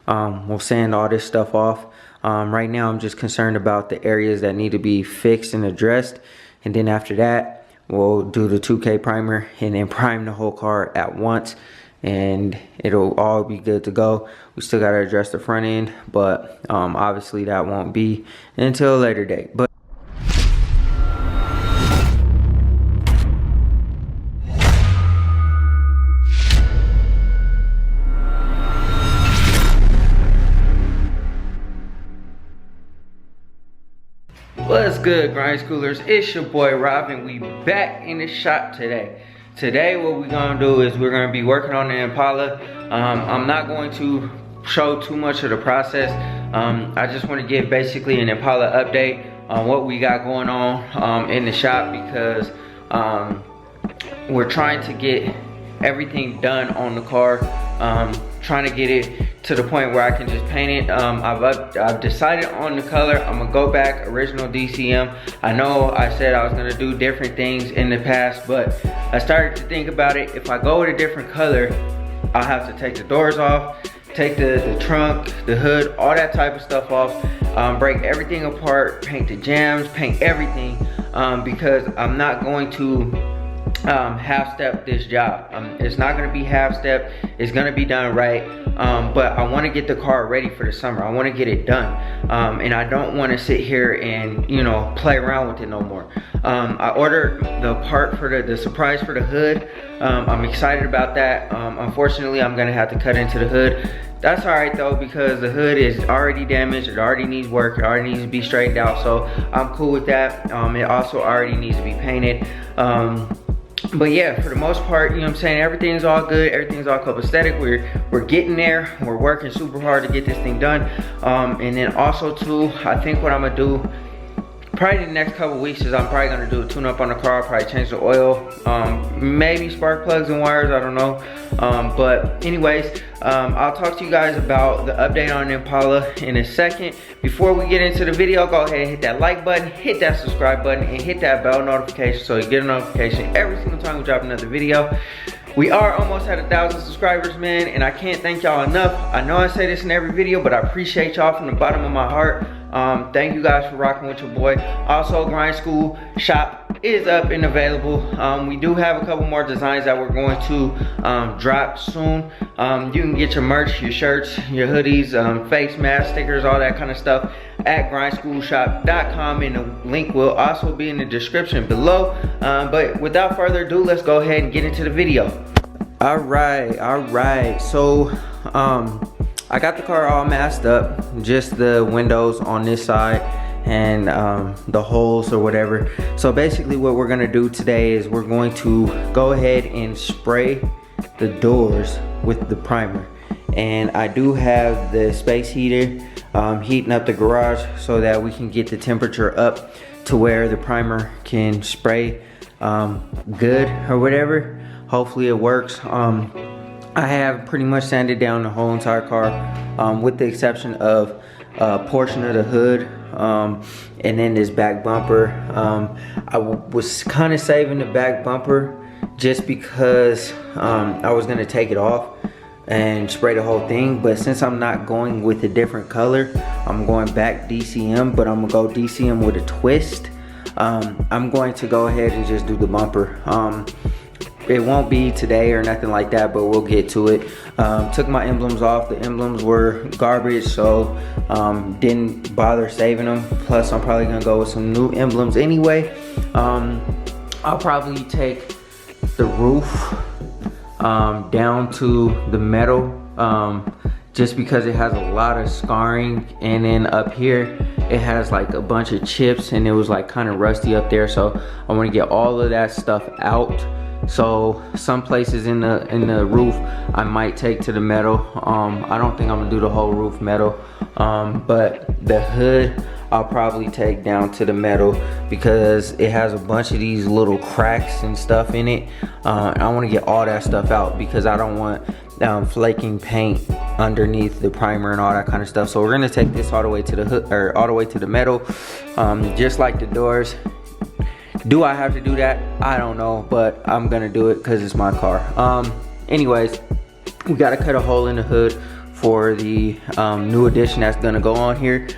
we'll sand all this stuff off. Right now I'm just concerned about the areas that need to be fixed and addressed, and then after that we'll do the 2K primer and then prime the whole car at once, and it'll all be good to go. We still got to address the front end, but obviously that won't be until a later date. But what's good, grind schoolers? It's your boy Rob, and we back in the shop today. Today what we're gonna do is we're gonna be working on the Impala. I'm not going to show too much of the process. I just want to give basically an Impala update on what we got going on in the shop, because we're trying to get everything done on the car, trying to get it to the point where I can just paint it. I've decided on the color. I'm gonna go back original DCM. I know I said I was gonna do different things in the past, but I started to think about it. If I go with a different color, I'll have to take the doors off, take the trunk, the hood, all that type of stuff off, break everything apart, paint the jams, paint everything, because I'm not going to half-step this job. It's not going to be half-step. It's going to be done right, but I want to get the car ready for the summer. I want to get it done, and I don't want to sit here and, you know, play around with it no more. I ordered the part for the surprise for the hood. I'm excited about that. Unfortunately, I'm going to have to cut into the hood. That's all right though, because the hood is already damaged. It already needs work. It already needs to be straightened out, so I'm cool with that. It also already needs to be painted. But yeah, for the most part, you know what I'm saying, everything's all good, everything's all copacetic. We're getting there. We're working super hard to get this thing done. And then also too, I think what I'm gonna do probably in the next couple weeks is I'm probably gonna do a tune-up on the car, probably change the oil, maybe spark plugs and wires, I don't know. But anyways, I'll talk to you guys about the update on Impala in a second. Before we get into the video, go ahead and hit that like button, hit that subscribe button, and hit that bell notification so you get a notification every single time we drop another video. We are almost at 1,000 subscribers, man, and I can't thank y'all enough. I know I say this in every video, but I appreciate y'all from the bottom of my heart. Thank you guys for rocking with your boy. Also, Grind School shop is up and available. We do have a couple more designs that we're going to drop soon. You can get your merch, your shirts, your hoodies, face masks, stickers, all that kind of stuff at grindschoolshop.com, and the link will also be in the description below. But without further ado, let's go ahead and get into the video. All right. So I got the car all masked up, just the windows on this side and the holes or whatever. So basically what we're gonna do today is we're going to go ahead and spray the doors with the primer. And I do have the space heater heating up the garage so that we can get the temperature up to where the primer can spray good or whatever. Hopefully it works. I have pretty much sanded down the whole entire car, with the exception of a portion of the hood, and then this back bumper. I was kind of saving the back bumper just because I was gonna take it off and spray the whole thing, but since I'm not going with a different color, I'm going back DCM, but I'm gonna go DCM with a twist. I'm going to go ahead and just do the bumper. It won't be today or nothing like that, but we'll get to it. Took my emblems off. The emblems were garbage, so didn't bother saving them. Plus, I'm probably gonna go with some new emblems anyway. I'll probably take the roof down to the metal, just because it has a lot of scarring, and then up here it has like a bunch of chips and it was like kind of rusty up there, so I want to get all of that stuff out. So some places in the roof I might take to the metal. I don't think I'm gonna do the whole roof metal, but the hood I'll probably take down to the metal because it has a bunch of these little cracks and stuff in it. I want to get all that stuff out because I don't want flaking paint underneath the primer and all that kind of stuff. So we're gonna take this all the way to the hood, or all the way to the metal, just like the doors. Do I have to do that? I don't know, but I'm gonna do it because it's my car. Anyways, we gotta cut a hole in the hood for the new addition that's gonna go on here.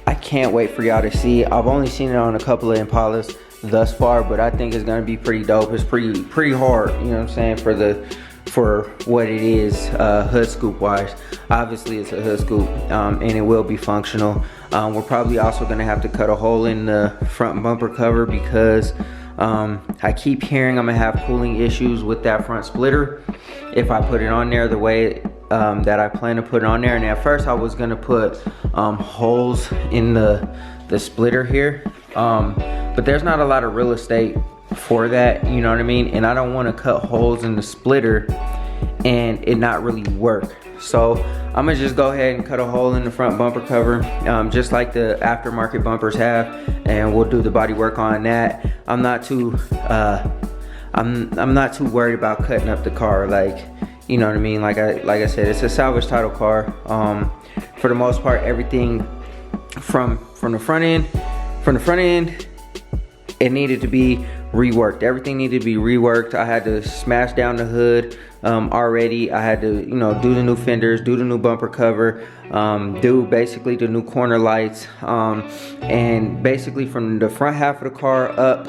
I can't wait for y'all to see it. I've only seen it on a couple of Impalas thus far, but I think it's gonna be pretty dope. It's pretty hard, you know what I'm saying, for what it is, hood scoop wise. Obviously it's a hood scoop, and it will be functional. We're probably also gonna have to cut a hole in the front bumper cover because I keep hearing I'm gonna have cooling issues with that front splitter if I put it on there the way that I plan to put it on there. And at first I was gonna put holes in the splitter here, but there's not a lot of real estate for that, you know what I mean, and I don't want to cut holes in the splitter and it not really work. So I'm gonna just go ahead and cut a hole in the front bumper cover, just like the aftermarket bumpers have, and we'll do the body work on that. I'm not too I'm not too worried about cutting up the car, like, you know what I mean. Like I said, it's a salvage title car. For the most part, everything from the front end, it needed to be reworked. Everything needed to be reworked. I had to smash down the hood already. I had to, you know, do the new fenders, do the new bumper cover, do basically the new corner lights, and basically from the front half of the car up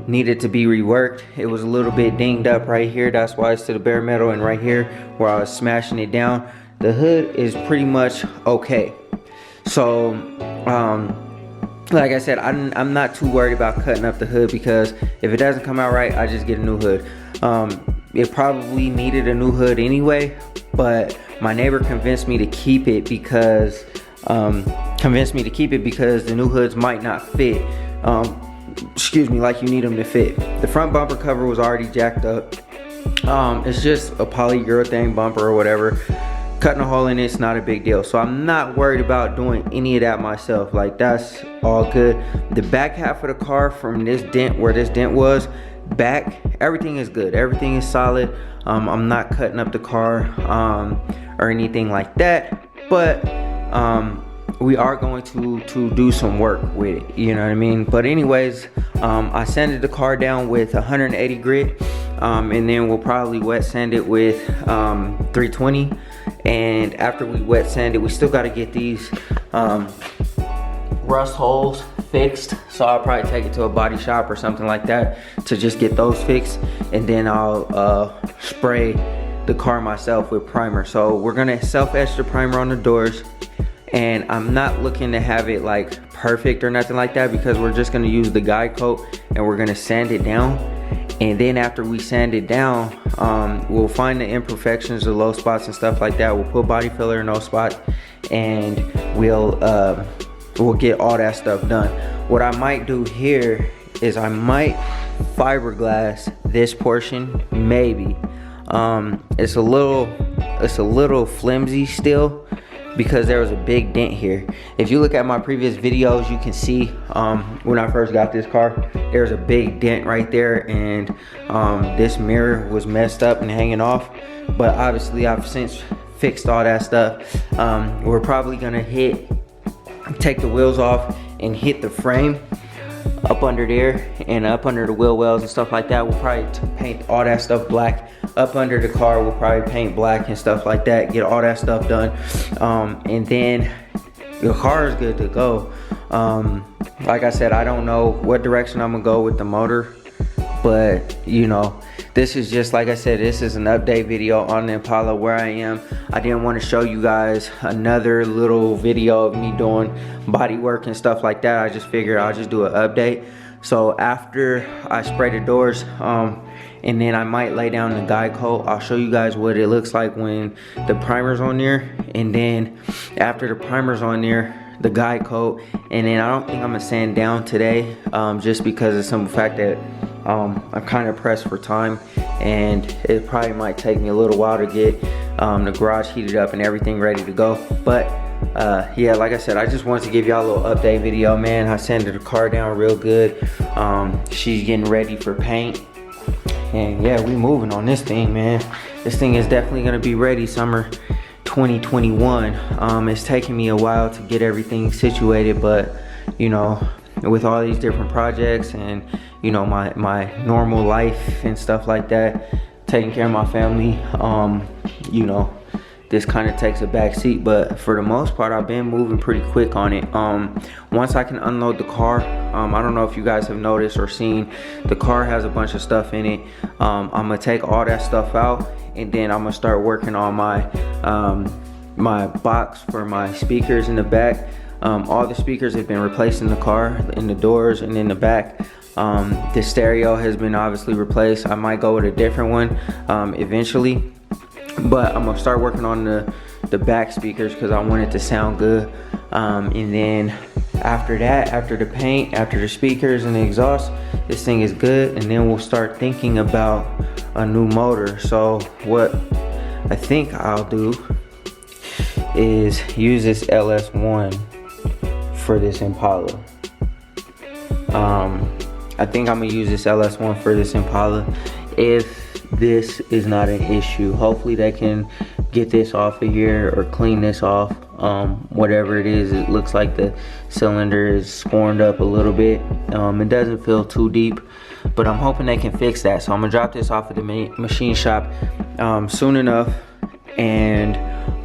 needed to be reworked. It was a little bit dinged up right here. That's why it's to the bare metal, and right here where I was smashing it down. The hood is pretty much okay. So like I said, I'm not too worried about cutting up the hood, because if it doesn't come out right, I just get a new hood. It probably needed a new hood anyway, but my neighbor convinced me to keep it because the new hoods might not fit, like you need them to fit. The front bumper cover was already jacked up. It's just a polyurethane bumper or whatever. Cutting a hole in it's not a big deal, so I'm not worried about doing any of that myself. Like, that's all good. The back half of the car, from this dent, where this dent was back, everything is good, everything is solid. I'm not cutting up the car or anything like that, but we are going to do some work with it, you know what I mean. But anyways, I sanded the car down with 180 grit, and then we'll probably wet sand it with 320. And after we wet sand it, we still got to get these rust holes fixed. So I'll probably take it to a body shop or something like that to just get those fixed, and then I'll spray the car myself with primer. So we're gonna self-etch the primer on the doors, and I'm not looking to have it like perfect or nothing like that, because we're just gonna use the guide coat and we're gonna sand it down. And then after we sand it down, we'll find the imperfections, the low spots and stuff like that. We'll put body filler in those spots, and we'll get all that stuff done. What I might do here is I might fiberglass this portion, maybe. It's a little flimsy still, because there was a big dent here. If you look at my previous videos, you can see when I first got this car, there's a big dent right there, and this mirror was messed up and hanging off. But obviously I've since fixed all that stuff. We're probably gonna take the wheels off and hit the frame up under there and up under the wheel wells and stuff like that. We'll probably paint all that stuff black. Up under the car, we'll probably paint black and stuff like that, get all that stuff done, and then your car is good to go. Like I said, I don't know what direction I'm gonna go with the motor, but you know, this is just, like I said, this is an update video on the Impala where I am. I didn't want to show you guys another little video of me doing body work and stuff like that. I just figured I'll just do an update. So after I spray the doors, and then I might lay down the guide coat, I'll show you guys what it looks like when the primer's on there. And then after the primer's on there, the guide coat. And then I don't think I'm gonna sand down today, just because of the simple fact that I'm kind of pressed for time, and it probably might take me a little while to get the garage heated up and everything ready to go. But yeah, like I said, I just wanted to give y'all a little update video, man. I sanded the car down real good. She's getting ready for paint, and yeah, we moving on this thing, man. This thing is definitely gonna be ready summer 2021. It's taking me a while to get everything situated, but you know, with all these different projects and you know, my normal life and stuff like that, taking care of my family, you know, this kind of takes a back seat, but for the most part I've been moving pretty quick on it. Once I can unload the car, I don't know if you guys have noticed or seen, the car has a bunch of stuff in it. I'm gonna take all that stuff out, and then I'm gonna start working on my my box for my speakers in the back. All the speakers have been replaced in the car, in the doors and in the back. The stereo has been obviously replaced. I might go with a different one eventually, but I'm gonna start working on the back speakers because I want it to sound good. And then after that, after the paint, after the speakers and the exhaust, this thing is good, and then we'll start thinking about a new motor. So what I think I'll do is use this LS1 for this Impala. I think I'm gonna use this LS1 for this Impala if this is not an issue. Hopefully they can get this off of here or clean this off. Whatever it is, it looks like the cylinder is scorned up a little bit. It doesn't feel too deep, but I'm hoping they can fix that. So I'm gonna drop this off at the machine shop soon enough, and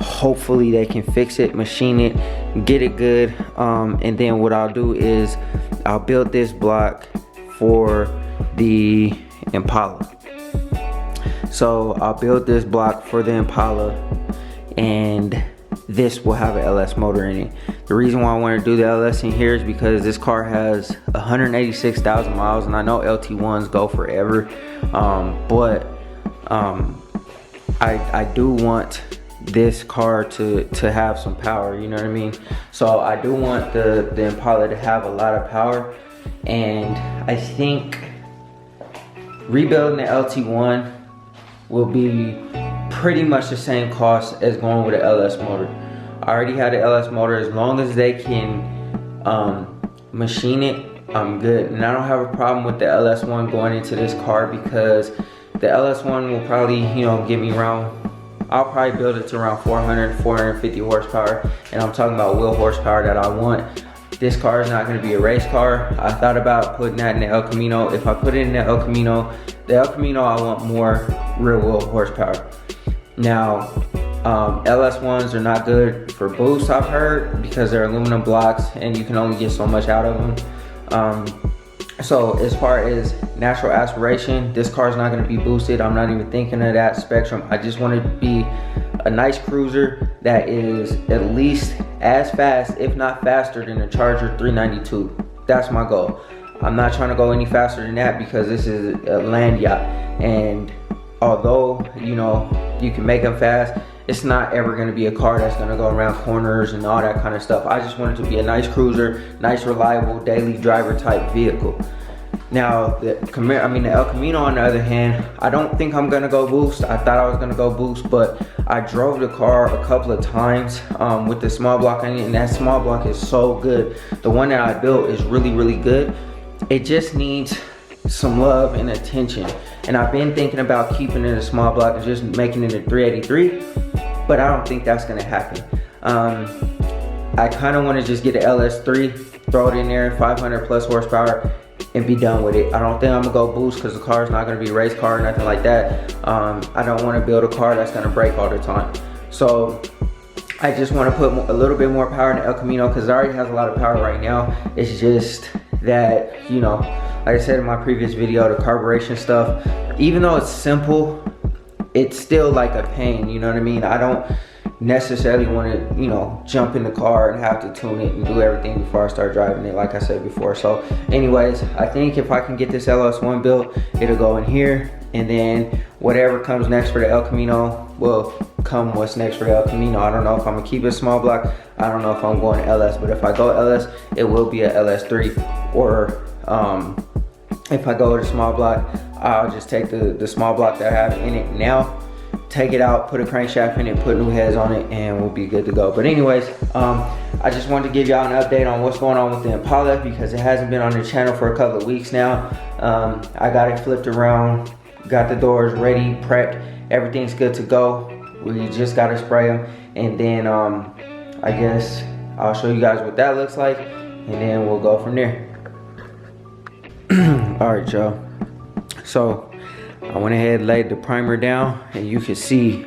hopefully they can fix it, machine it, get it good. And then what I'll do is I'll build this block for the Impala. So I'll build this block for the Impala, and this will have an LS motor in it. The reason why I want to do the LS in here is because this car has 186,000 miles, and I know LT1s go forever, but I do want this car to have some power, you know what I mean? So I do want the Impala to have a lot of power, and I think rebuilding the LT1 will be pretty much the same cost as going with an LS motor. I already had an LS motor. As long as they can machine it, I'm good. And I don't have a problem with the LS1 going into this car, because the LS1 will probably, you know, give me around, I'll probably build it to around 450 horsepower, and I'm talking about wheel horsepower that I want. This car is not going to be a race car. I thought about putting that in the El Camino. If I put it in the El Camino, I want more rear wheel horsepower. Now, LS1s are not good for boost, I've heard, because they're aluminum blocks and you can only get so much out of them. So as far as natural aspiration, this car is not going to be boosted. I'm not even thinking of that spectrum. I just want it to be a nice cruiser that is at least as fast, if not faster, than a Charger 392. That's my goal. I'm not trying to go any faster than that, because this is a land yacht, and although, you know, you can make them fast, it's not ever going to be a car that's going to go around corners and all that kind of stuff. I just want it to be a nice cruiser, nice reliable daily driver type vehicle. Now the El Camino, on the other hand, I don't think I'm gonna go boost. I thought I was gonna go boost, but I drove the car a couple of times with the small block in it, and that small block is so good. The one that I built is really, really good. It just needs some love and attention, and I've been thinking about keeping it a small block and just making it a 383, but I don't think that's gonna happen. I kind of want to just get an LS3, throw it in there, 500 plus horsepower, and be done with it. I don't think I'm gonna go boost, because the car is not gonna be a race car or nothing like that. I don't want to build a car that's gonna break all the time. So I just want to put a little bit more power in the El Camino, because it already has a lot of power right now. It's just that, you know, like I said in my previous video, the carburation stuff, even though it's simple, it's still like a pain, you know what I mean? I don't necessarily want to, you know, jump in the car and have to tune it and do everything before I start driving it, like I said before. So anyways, I think if I can get this LS1 built, it'll go in here, and then whatever comes next for the El Camino will come what's next for the El Camino. I don't know if I'm gonna keep it small block. I don't know if I'm going LS, but if I go LS, it will be a LS3, or if I go with a small block, I'll just take the small block that I have in it now, take it out, put a crankshaft in it, put new heads on it, and we'll be good to go. But anyways, I just wanted to give y'all an update on what's going on with the Impala, because it hasn't been on the channel for a couple of weeks now. I got it flipped around, got the doors ready, prepped, everything's good to go. We just gotta spray them, and then I guess I'll show you guys what that looks like, and then we'll go from there. Alright, y'all, so I went ahead and laid the primer down, and you can see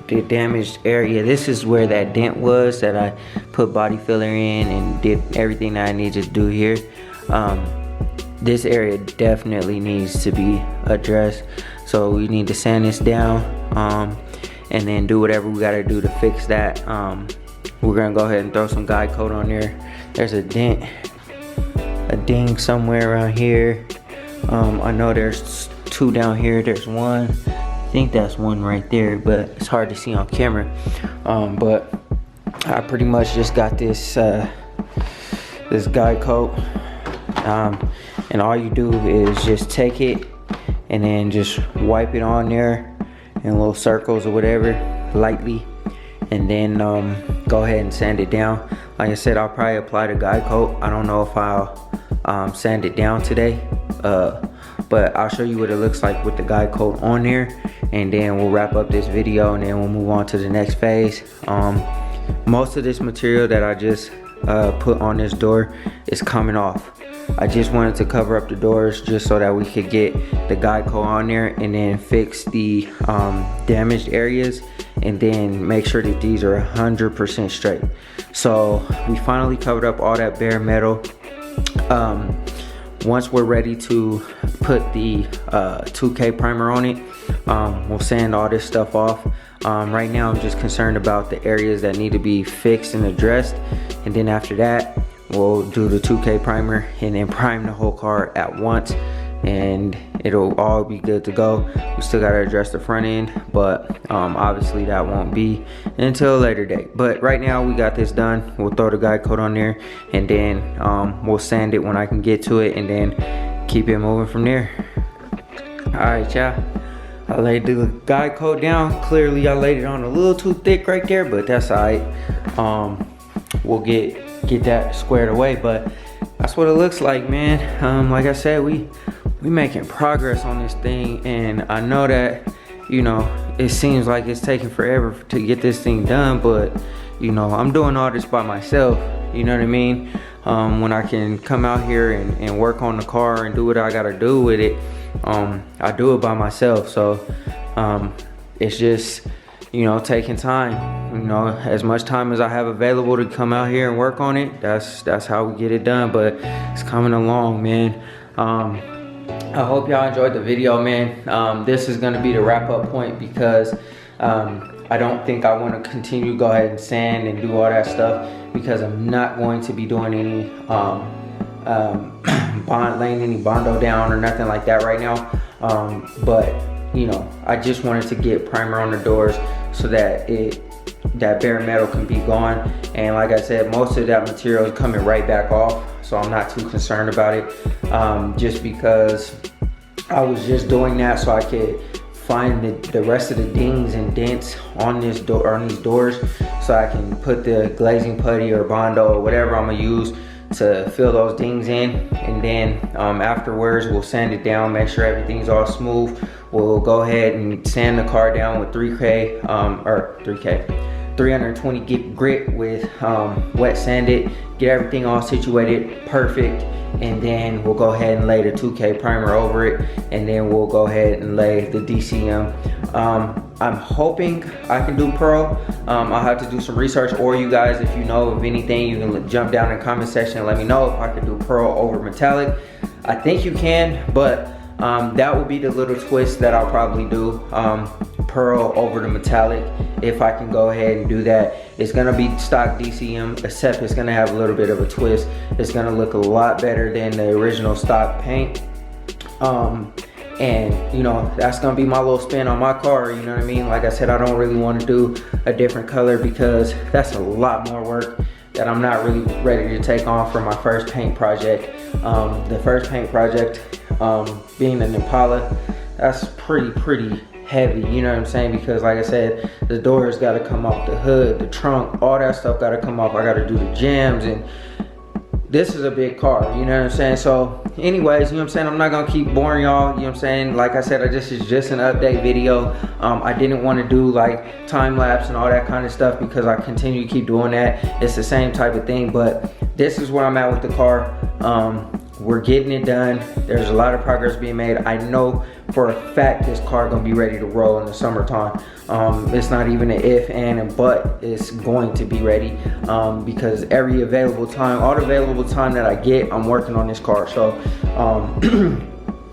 the damaged area. This is where that dent was that I put body filler in and did everything that I needed to do here. This area definitely needs to be addressed, so we need to sand this down and then do whatever we gotta do to fix that. We're gonna go ahead and throw some guide coat on there. There's a dent, a ding somewhere around here. I know there's two down here. There's one, I think that's one right there, but it's hard to see on camera. But I pretty much just got this this guide coat, and all you do is just take it and then just wipe it on there in little circles or whatever, lightly, and then go ahead and sand it down. Like I said, I'll probably apply the guide coat. I don't know if I'll sand it down today, but I'll show you what it looks like with the guide coat on there, and then we'll wrap up this video and then we'll move on to the next phase. Most of this material that I just put on this door is coming off. I just wanted to cover up the doors just so that we could get the guide coat on there and then fix the damaged areas, and then make sure that these are 100% straight. So we finally covered up all that bare metal. Once we're ready to put the 2K primer on it, we'll sand all this stuff off. Right now I'm just concerned about the areas that need to be fixed and addressed, and then after that we'll do the 2K primer and then prime the whole car at once, and it'll all be good to go. We still gotta address the front end, but obviously that won't be until a later date. But right now we got this done. We'll throw the guide coat on there, and then we'll sand it when I can get to it, and then keep it moving from there. All right, y'all, I laid the guide coat down. Clearly I laid it on a little too thick right there, but that's all right. We'll get that squared away, but that's what it looks like, man. Like I said, we making progress on this thing, and I know that, you know, it seems like it's taking forever to get this thing done, but you know, I'm doing all this by myself, you know what I mean? When I can come out here and work on the car and do what I gotta do with it, I do it by myself. So it's just, you know, taking time. You know, as much time as I have available to come out here and work on it, that's how we get it done. But it's coming along, man. I hope y'all enjoyed the video, man. This is gonna be the wrap up point, because I don't think I want to continue go ahead and sand and do all that stuff, because I'm not going to be doing any laying any bondo down or nothing like that right now. But you know, I just wanted to get primer on the doors so that that bare metal can be gone. And like I said, most of that material is coming right back off, so I'm not too concerned about it. Just because I was just doing that so I could find the rest of the dings and dents on this door, on these doors, so I can put the glazing putty or bondo or whatever I'm gonna use to fill those dings in. And then afterwards we'll sand it down, make sure everything's all smooth. We'll go ahead and sand the car down with 320 grit with wet sand it, get everything all situated perfect, and then we'll go ahead and lay the 2K primer over it, and then we'll go ahead and lay the DCM. I'm hoping I can do pearl. I'll have to do some research, or you guys, if you know of anything, you can jump down in the comment section and let me know if I can do pearl over metallic. I think you can, but that will be the little twist that I'll probably do. Pearl over the metallic, if I can go ahead and do that. It's gonna be stock DCM, except it's gonna have a little bit of a twist. It's gonna look a lot better than the original stock paint. And you know, that's gonna be my little spin on my car, you know what I mean? Like I said, I don't really want to do a different color, because that's a lot more work that I'm not really ready to take on for my first paint project. The first paint project, being an Impala, that's pretty heavy, you know what I'm saying? Because like I said, the doors gotta come off, the hood, the trunk, all that stuff gotta come off. I gotta do the jams, and this is a big car, you know what I'm saying? So anyways, you know what I'm saying, I'm not gonna keep boring y'all, you know what I'm saying? Like I said, this is just an update video. I didn't want to do like time lapse and all that kind of stuff, because I continue to keep doing that. It's the same type of thing, but this is where I'm at with the car. we're getting it done. There's a lot of progress being made. I know for a fact this car gonna be ready to roll in the summertime. It's not even an if, and a but, it's going to be ready because every available time, all the available time that I get, I'm working on this car. So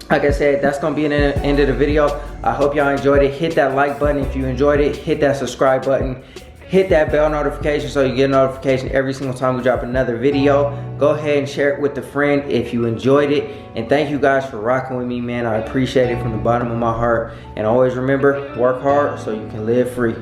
like I said, that's gonna be the end of the video. I hope y'all enjoyed it. Hit that like button if you enjoyed it. Hit that subscribe button. Hit that bell notification so you get a notification every single time we drop another video. Go ahead and share it with a friend if you enjoyed it. And thank you guys for rocking with me, man. I appreciate it from the bottom of my heart. And always remember, work hard so you can live free.